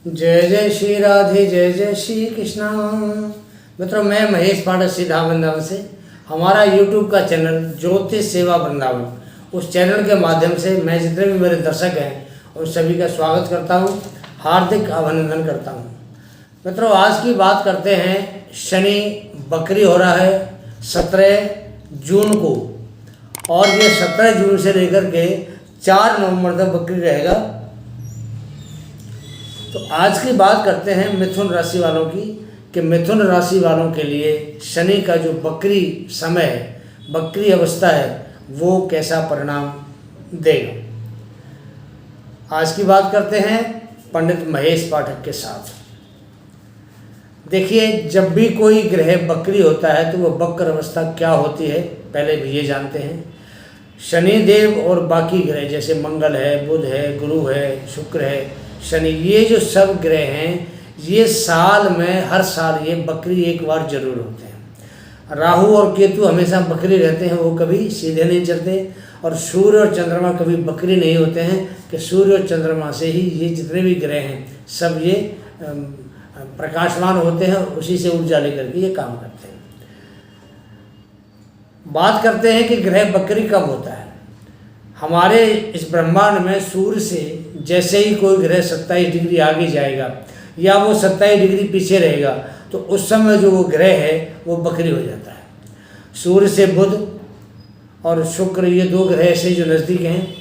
जय जय श्री राधे, जय जय श्री कृष्णा। मित्रों, मैं महेश पाठक सीधा वृंदावन से। हमारा यूट्यूब का चैनल ज्योतिष सेवा वृंदावन, उस चैनल के माध्यम से मैं जितने भी मेरे दर्शक हैं उन सभी का स्वागत करता हूं, हार्दिक अभिनंदन करता हूं। मित्रों, आज की बात करते हैं। शनि बकरी हो रहा है 17 जून को, और ये 17 जून से लेकर के 4 नवंबर तक बकरी रहेगा। तो आज की बात करते हैं मिथुन राशि वालों की, कि मिथुन राशि वालों के लिए शनि का जो बकरी समय है, बकरी अवस्था है, वो कैसा परिणाम देगा। आज की बात करते हैं पंडित महेश पाठक के साथ। देखिए, जब भी कोई ग्रह बकरी होता है तो वह बकर अवस्था क्या होती है पहले भी ये जानते हैं। शनि देव और बाकी ग्रह जैसे मंगल है, बुध है, गुरु है, शुक्र है, शनि, ये जो सब ग्रह हैं ये साल में हर साल ये बकरी एक बार जरूर होते हैं। राहु और केतु हमेशा बकरी रहते हैं, वो कभी सीधे नहीं चलते। और सूर्य और चंद्रमा कभी बकरी नहीं होते हैं, कि सूर्य और चंद्रमा से ही ये जितने भी ग्रह हैं सब ये प्रकाशमान होते हैं, उसी से ऊर्जा लेकर के ये काम करते हैं। बात करते हैं कि ग्रह बकरी कब होता है। हमारे इस ब्रह्मांड में सूर्य से जैसे ही कोई ग्रह 27 डिग्री आगे जाएगा या वो 27 डिग्री पीछे रहेगा, तो उस समय जो वो ग्रह है वो बकरी हो जाता है। सूर्य से बुध और शुक्र, ये 2 ग्रह से जो नज़दीक हैं,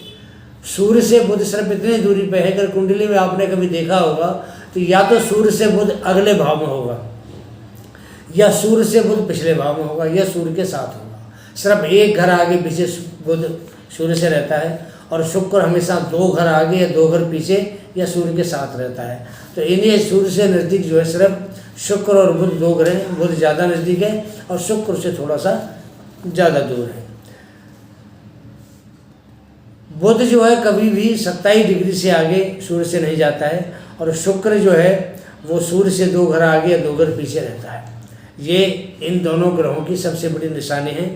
सूर्य से बुध सिर्फ इतनी दूरी पे है। अगर कुंडली में आपने कभी देखा होगा तो या तो सूर्य से बुध अगले भाव में होगा, या सूर्य से बुध पिछले भाव में होगा, या सूर्य के साथ होगा। सिर्फ एक घर आगे पीछे बुध सूर्य से रहता है, और शुक्र हमेशा 2 घर आगे या 2 घर पीछे या सूर्य के साथ रहता है। तो इन्हीं सूर्य से नज़दीक जो है सिर्फ शुक्र और बुध 2 ग्रह हैं। बुध ज़्यादा नज़दीक है और शुक्र से थोड़ा सा ज़्यादा दूर है। बुध जो है कभी भी 27 डिग्री से आगे सूर्य से नहीं जाता है, और शुक्र जो है वो सूर्य से 2 घर आगे या 2 घर पीछे रहता है। ये इन दोनों ग्रहों की सबसे बड़ी निशानी है।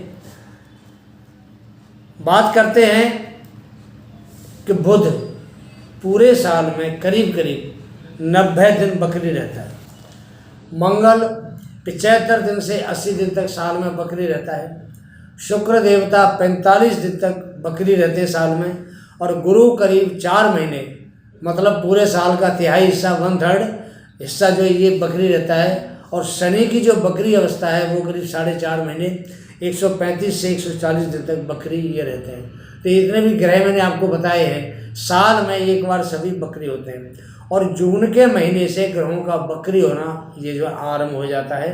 बात करते हैं कि बुध पूरे साल में करीब करीब 90 दिन बकरी रहता है। मंगल 75 दिन से 80 दिन तक साल में बकरी रहता है। शुक्र देवता 45 दिन तक बकरी रहते हैं साल में, और गुरु करीब 4 महीने, मतलब पूरे साल का तिहाई हिस्सा, 1/3 हिस्सा जो ये बकरी रहता है। और शनि की जो बकरी अवस्था है वो करीब 4.5 महीने, 135 से 140 दिन तक बकरी ये रहते हैं। तो इतने भी ग्रह मैंने आपको बताए हैं, साल में एक बार सभी बकरी होते हैं। और जून के महीने से ग्रहों का बकरी होना ये जो आरंभ हो जाता है।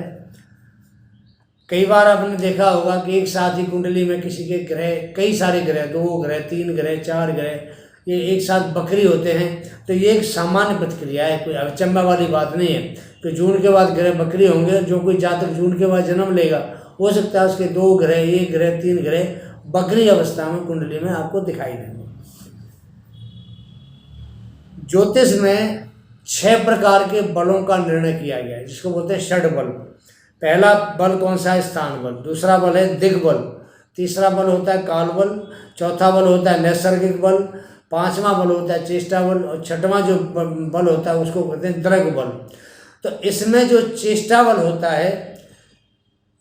कई बार आपने देखा होगा कि एक साथ ही कुंडली में किसी के ग्रह, कई सारे ग्रह, 2 ग्रह, 3 ग्रह, 4 ग्रह, ये एक साथ बकरी होते हैं। तो ये एक सामान्य प्रतिक्रिया है, कोई अचंभा वाली बात नहीं है कि जून के बाद ग्रह बकरी होंगे। जो कोई जातक जून के बाद जन्म लेगा, हो सकता है उसके 2 ग्रह, 1 ग्रह, 3 ग्रह बकरी अवस्था में कुंडली में आपको दिखाई देंगे। ज्योतिष में 6 प्रकार के बलों का निर्णय किया गया है, जिसको बोलते हैं षड बल। पहला बल कौन सा है? स्थान बल। दूसरा बल है दिग्बल। तीसरा बल होता है काल बल। चौथा बल होता है नैसर्गिक बल। 5वां बल होता है चेष्टा बल, और 6वां जो बल होता है उसको कहते हैं द्रग बल। तो इसमें जो चेष्टा बल होता है,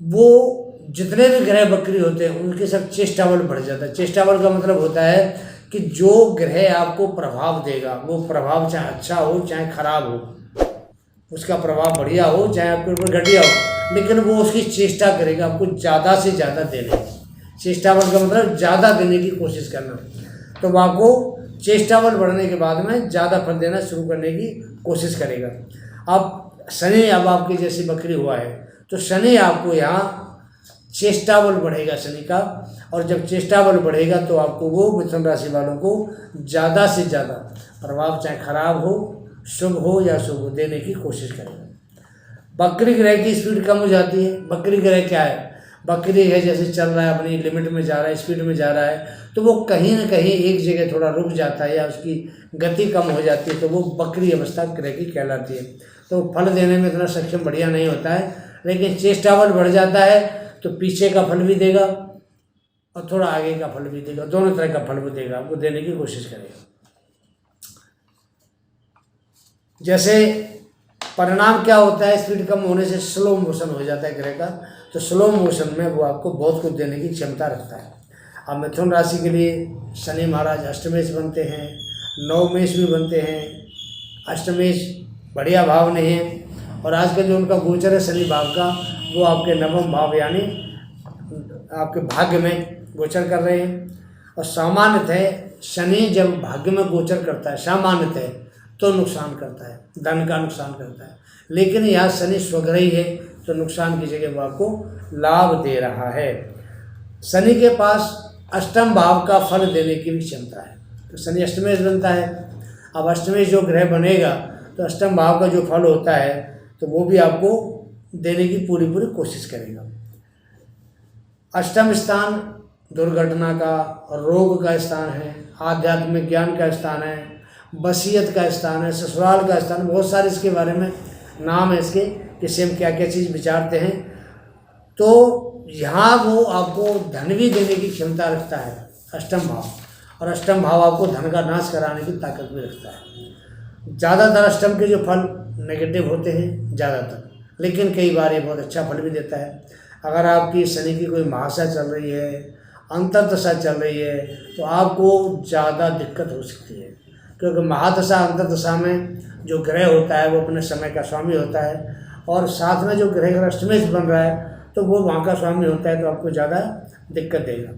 वो जितने भी ग्रह बकरी होते हैं उनके सब चेष्टा बल बढ़ जाता है। चेष्टा बल का मतलब होता है कि जो ग्रह आपको प्रभाव देगा, वो प्रभाव चाहे अच्छा हो चाहे खराब हो, उसका प्रभाव बढ़िया हो चाहे आपके ऊपर घटिया हो, लेकिन वो उसकी चेष्टा करेगा आपको ज़्यादा से ज़्यादा देने की। चेष्टा बल का मतलब ज़्यादा देने की कोशिश करना। तो वो आपको चेष्टा बल बढ़ने के बाद में ज़्यादा फल देना शुरू करने की कोशिश करेगा। अब शनि अब आपकी जैसी बकरी हुआ है, तो शनि आपको यहाँ चेष्टा बल बढ़ेगा शनि का, और जब चेष्टा बल बढ़ेगा तो आपको वो मिथुन राशि वालों को ज़्यादा से ज़्यादा प्रभाव, चाहे खराब हो, शुभ हो या शुभ हो, देने की कोशिश करेगा। बकरी ग्रह की स्पीड कम हो जाती है। बकरी ग्रह क्या है? बकरी है जैसे चल रहा है, अपनी लिमिट में जा रहा है, स्पीड में जा रहा है, तो वो कहीं ना कहीं एक जगह थोड़ा रुक जाता है या उसकी गति कम हो जाती है, तो वो बकरी अवस्था ग्रह की कहलाती है। तो फल देने में इतना सक्षम बढ़िया नहीं होता है। लेकिन चेष्टा बल बढ़ जाता है तो पीछे का फल भी देगा और थोड़ा आगे का फल भी देगा, दोनों तरह का फल भी देगा, आपको देने की कोशिश करेगा। जैसे परिणाम क्या होता है, स्पीड कम होने से स्लो मोशन हो जाता है ग्रह का, तो स्लो मोशन में वो आपको बहुत कुछ देने की क्षमता रखता है। अब मिथुन राशि के लिए शनि महाराज अष्टमेश बनते हैं, नवमेश भी बनते हैं। अष्टमेश बढ़िया भाव नहीं है, और आज का जो उनका गोचर है शनि भाव का, वो आपके नवम भाव यानी आपके भाग्य में गोचर कर रहे हैं। और सामान्यतः शनि जब भाग्य में गोचर करता है सामान्यतः तो नुकसान करता है, धन का नुकसान करता है। लेकिन यहाँ शनि स्वग्रही है तो नुकसान की जगह वो आपको लाभ दे रहा है। शनि के पास अष्टम भाव का फल देने की भी क्षमता है, तो शनि अष्टमेश बनता है। अब अष्टमेश जो ग्रह बनेगा तो अष्टम भाव का जो फल होता है तो वो भी आपको देने की पूरी कोशिश करेगा। अष्टम स्थान दुर्घटना का और रोग का स्थान है, आध्यात्मिक ज्ञान का स्थान है, वसीयत का स्थान है, ससुराल का स्थान, बहुत सारे इसके बारे में नाम है इसके, किससे हम क्या क्या चीज़ विचारते हैं। तो यहाँ वो आपको धन भी देने की क्षमता रखता है अष्टम भाव, और अष्टम भाव आपको धन का नाश कराने की ताकत भी रखता है। ज़्यादातर अष्टम के जो फल नेगेटिव होते हैं ज़्यादातर, लेकिन कई बार ये बहुत अच्छा फल भी देता है। अगर आपकी शनि की कोई महादशा चल रही है, अंतर्दशा चल रही है, तो आपको ज़्यादा दिक्कत हो सकती है, क्योंकि महादशा अंतर्दशा में जो ग्रह होता है वो अपने समय का स्वामी होता है, और साथ में जो ग्रह अष्टमेश बन रहा है तो वो वहाँ का स्वामी होता है, तो आपको ज़्यादा दिक्कत देगा।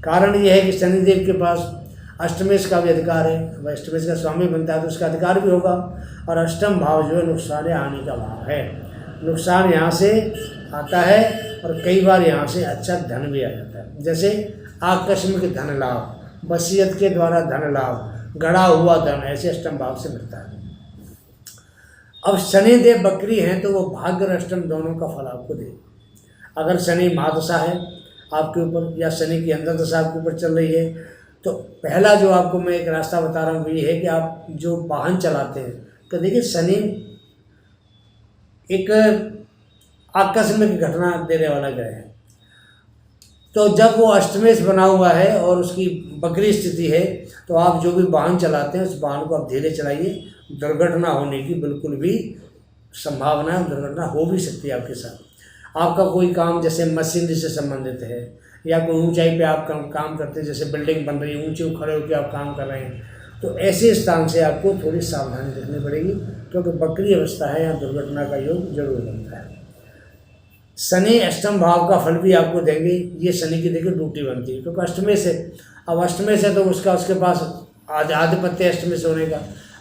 कारण ये है कि शनिदेव के पास अष्टमेश का भी अधिकार है, वह अष्टमेश का स्वामी बनता है तो उसका अधिकार भी होगा। और अष्टम भाव जो है नुकसान आने का भाव है, नुकसान यहाँ से आता है, और कई बार यहाँ से अच्छा धन भी आ जाता है। जैसे आकस्मिक धन लाभ, वसीयत के द्वारा धन लाभ, गड़ा हुआ धन ऐसे अष्टम भाव से मिलता है। अब शनिदेव बकरी हैं तो वो भाग्य और अष्टम दोनों का फल आपको दे। अगर शनि महादशा है आपके ऊपर या शनि की अंतर्दशा आपके ऊपर चल रही है, तो पहला जो आपको मैं एक रास्ता बता रहा हूँ वो ये है कि आप जो वाहन चलाते हैं, तो देखिए शनि एक आकस्मिक घटना देने वाला ग्रह है, तो जब वो अष्टमेश बना हुआ है और उसकी बकरी स्थिति है, तो आप जो भी वाहन चलाते हैं उस वाहन को आप धीरे चलाइए। दुर्घटना होने की बिल्कुल भी संभावना है, दुर्घटना हो भी सकती है आपके साथ। आपका कोई काम जैसे मशीनरी से संबंधित है, या कोई ऊंचाई पे आप काम करते हैं, जैसे बिल्डिंग बन रही है, ऊंचे खड़े होकर आप काम कर रहे हैं, तो ऐसे स्थान से आपको थोड़ी सावधानी रखनी पड़ेगी, क्योंकि बकरी अवस्था है, यहाँ दुर्घटना का योग जरूर बनता है। शनि अष्टम भाव का फल भी आपको देंगे। ये शनि की देखिए ड्यूटी बनती है, क्योंकि अष्टमेश है। अब अष्टमेश है तो उसके पास आधिपत्य अष्टमेश होने का,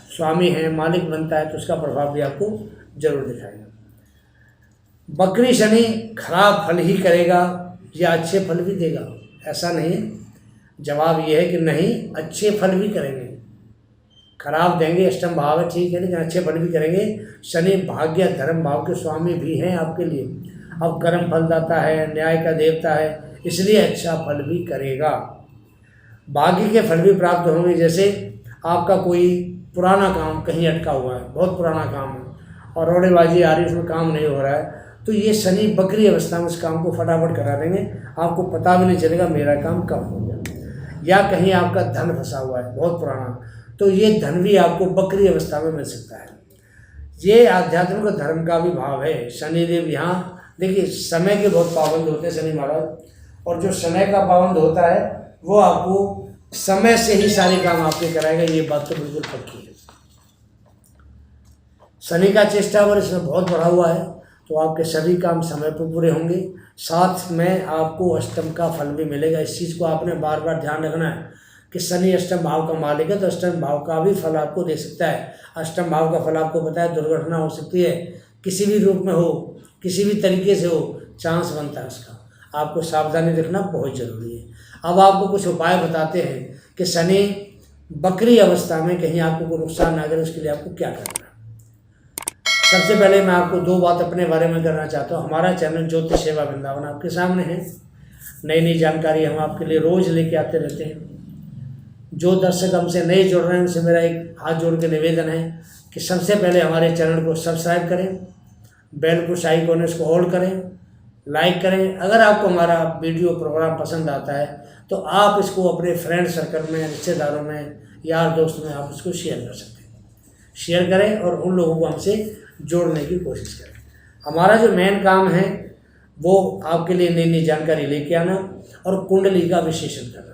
स्वामी है, मालिक बनता है, तो उसका प्रभाव भी आपको जरूर दिखाएगा। बकरी शनि खराब फल ही करेगा या अच्छे फल भी देगा, ऐसा नहीं है। जवाब ये है कि नहीं, अच्छे फल भी करेंगे। खराब देंगे, अष्टम भाव है ठीक है, लेकिन अच्छे फल भी करेंगे। शनि भाग्य धर्म भाव के स्वामी भी हैं आपके लिए। अब कर्म फलदाता है, न्याय का देवता है, इसलिए अच्छा फल भी करेगा। भाग्य के फल भी प्राप्त होंगे। जैसे आपका कोई पुराना काम कहीं अटका हुआ है, बहुत पुराना काम है, और रोड़ेबाजी आ रही है, उसमें काम नहीं हो रहा है, तो ये शनि बकरी अवस्था में उस काम को फटाफट करा देंगे, आपको पता भी नहीं चलेगा मेरा काम कब हो गया। या कहीं आपका धन फंसा हुआ है बहुत पुराना, तो ये धन भी आपको बकरी अवस्था में मिल सकता है। ये आध्यात्मिक और धर्म का भी भाव है। शनिदेव यहाँ देखिए समय के बहुत पाबंद होते हैं शनि महाराज, और जो समय का पाबंद होता है वो आपको समय से ही सारे काम आपके कराएगा, ये बात तो बिल्कुल पक्की है। शनि का चेष्टा वर्ष इसमें बहुत बढ़ा हुआ है, तो आपके सभी काम समय पर पूरे होंगे। साथ में आपको अष्टम का फल भी मिलेगा। इस चीज़ को आपने बार बार ध्यान रखना है कि शनि अष्टम भाव का मालिक है, तो अष्टम भाव का भी फल आपको दे सकता है। अष्टम भाव का फल आपको पता है, दुर्घटना हो सकती है, किसी भी रूप में हो, किसी भी तरीके से हो, चांस बनता है उसका। आपको सावधानी रखना बहुत ज़रूरी है। अब आपको कुछ उपाय बताते हैं कि शनि बकरी अवस्था में कहीं आपको कोई नुकसान ना करे, उसके लिए आपको क्या करना है। सबसे पहले मैं आपको दो बात अपने बारे में करना चाहता हूँ। हमारा चैनल ज्योतिष सेवा वृंदावन आपके सामने है। नई नई जानकारी हम आपके लिए रोज़ लेके आते रहते हैं। जो दर्शक हमसे नए जुड़ रहे हैं उनसे मेरा एक हाथ जोड़ के निवेदन है कि सबसे पहले हमारे चैनल को सब्सक्राइब करें, बेल को आइकन इसको होल्ड करें, लाइक करें। अगर आपको हमारा वीडियो प्रोग्राम पसंद आता है तो आप इसको अपने फ्रेंड सर्कल में, रिश्तेदारों में, यार दोस्त में आप इसको शेयर कर सकते हैं। शेयर करें और उन लोगों को हमसे जोड़ने की कोशिश करें। हमारा जो मेन काम है वो आपके लिए नई नई जानकारी लेके आना और कुंडली का विश्लेषण करना।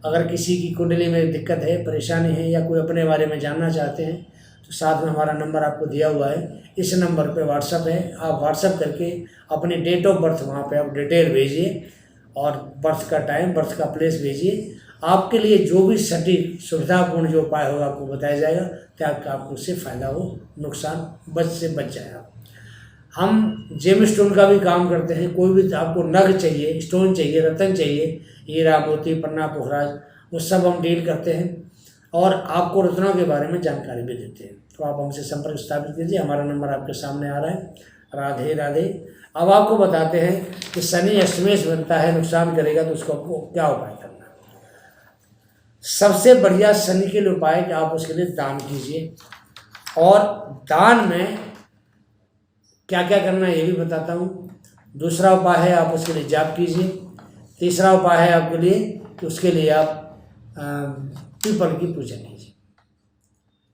अगर किसी की कुंडली में दिक्कत है, परेशानी है या कोई अपने बारे में जानना चाहते हैं तो साथ में हमारा नंबर आपको दिया हुआ है, इस नंबर पे व्हाट्सअप है। आप व्हाट्सअप करके अपनी डेट ऑफ बर्थ वहाँ पे आप डिटेल भेजिए और बर्थ का टाइम, बर्थ का प्लेस भेजिए। आपके लिए जो भी सटीक सुविधापूर्ण जो उपाय होगा आपको बताया जाएगा ताकि आपको उससे फ़ायदा हो, नुकसान बच जाए आप। हम जेम स्टोन का भी काम करते हैं। कोई भी आपको नग चाहिए, स्टोन चाहिए, रतन चाहिए, हीरा मोती पन्ना पुखराज, वो सब हम डील करते हैं और आपको रत्नों के बारे में जानकारी भी देते हैं। तो आप हमसे संपर्क स्थापित कीजिए। हमारा नंबर आपके सामने आ रहा है। राधे राधे। अब आपको बताते हैं कि शनि अष्टमेश बनता है, नुकसान करेगा, तो उसको आपको क्या उपाय करना है। सबसे बढ़िया शनि के लिए उपाय कि आप उसके लिए दान कीजिए और दान में क्या क्या करना है ये भी बताता हूँ। दूसरा उपाय है आप उसके लिए जाप कीजिए। तीसरा उपाय है आपके लिए कि उसके लिए आप पीपल की पूजा कीजिए।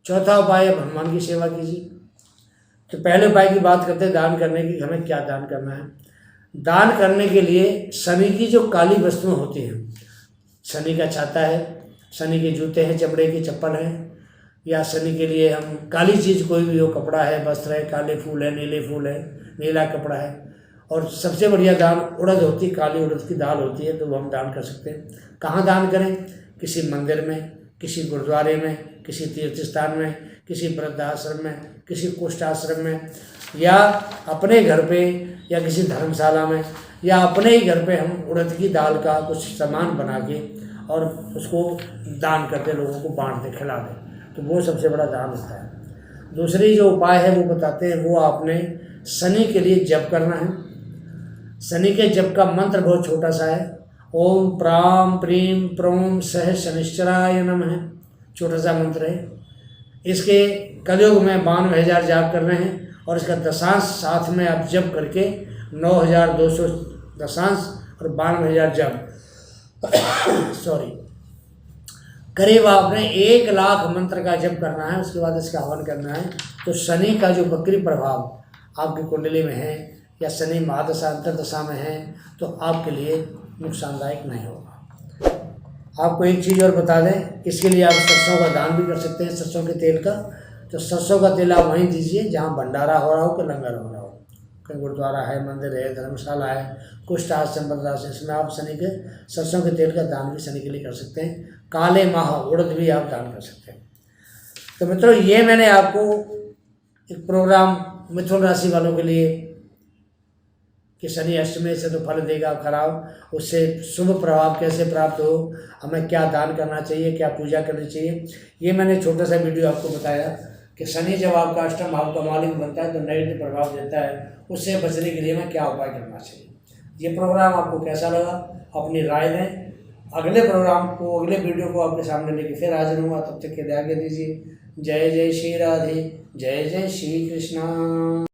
चौथा उपाय है हनुमान की सेवा कीजिए। तो पहले उपाय की बात करते हैं दान करने की, हमें क्या दान करना है। दान करने के लिए शनि की जो काली वस्तुएं होती हैं, शनि का छाता है, शनि के जूते हैं, चमड़े की चप्पल है, या शनि के लिए हम काली चीज़ कोई भी हो, कपड़ा है, वस्त्र है, काले फूल है, नीले फूल है, नीला कपड़ा है। और सबसे बढ़िया दान उड़द होती है, काली उड़द की दाल होती है, तो वो हम दान कर सकते हैं। कहाँ दान करें? किसी मंदिर में, किसी गुरुद्वारे में, किसी तीर्थ स्थान में, किसी वृद्धाश्रम में, किसी कुष्ठ आश्रम में, या अपने घर पे, या किसी धर्मशाला में, या अपने ही घर पे हम उड़द की दाल का कुछ सामान बना के और उसको दान करते, लोगों को बांट दें, खिला दें, तो वो सबसे बड़ा दान होता है। दूसरी जो उपाय है वो बताते हैं, वो आपने शनि के लिए जप करना है। शनि के जप का मंत्र बहुत छोटा सा है, ओम प्राम प्रीम प्रोम सह शनिश्चराय नमः, छोटा सा मंत्र है। इसके कलयुग में 92,000 जाप करने हैं और इसका दशांश साथ में आप जप करके 9,200 दशांश और 92,000 जप करीब आपने 1 लाख मंत्र का जप करना है। उसके बाद इसका हवन करना है। तो शनि का जो वक्री प्रभाव आपकी कुंडली में है या शनि महादशा अंतर्दशा में है तो आपके लिए नुकसानदायक नहीं होगा। आपको एक चीज़ और बता दें, इसके लिए आप सरसों का दान भी कर सकते हैं, सरसों के तेल का। तो सरसों का तेल आप वहीं दीजिए जहाँ भंडारा हो रहा हो कि लंगर हो रहा हो, कहीं गुरुद्वारा है, मंदिर है, धर्मशाला है, कुष्ठ आश्रम, वृद्धाश्रम, इसमें आप शनि के सरसों के तेल का दान भी शनि के लिए कर सकते हैं। काले माह उड़द भी आप दान कर सकते हैं। तो मित्रों, ये मैंने आपको एक प्रोग्राम मिथुन राशि वालों के लिए कि शनि अष्टमी से तो फल देगा खराब, उससे शुभ प्रभाव कैसे प्राप्त हो, हमें क्या दान करना चाहिए, क्या पूजा करनी चाहिए, ये मैंने छोटा सा वीडियो आपको बताया कि शनि जब आपका अष्टम भाव का मालिक बनता है तो नेगेटिव प्रभाव देता है, उससे बचने के लिए हमें क्या उपाय करना चाहिए। ये प्रोग्राम आपको कैसा लगा, अपनी राय दें। अगले प्रोग्राम को, अगले वीडियो को आपके सामने लेके फिर हाजिर हूँगा। तब तक के लिए आज्ञा दीजिए। जय जय श्री राधे, जय जय श्री कृष्णा।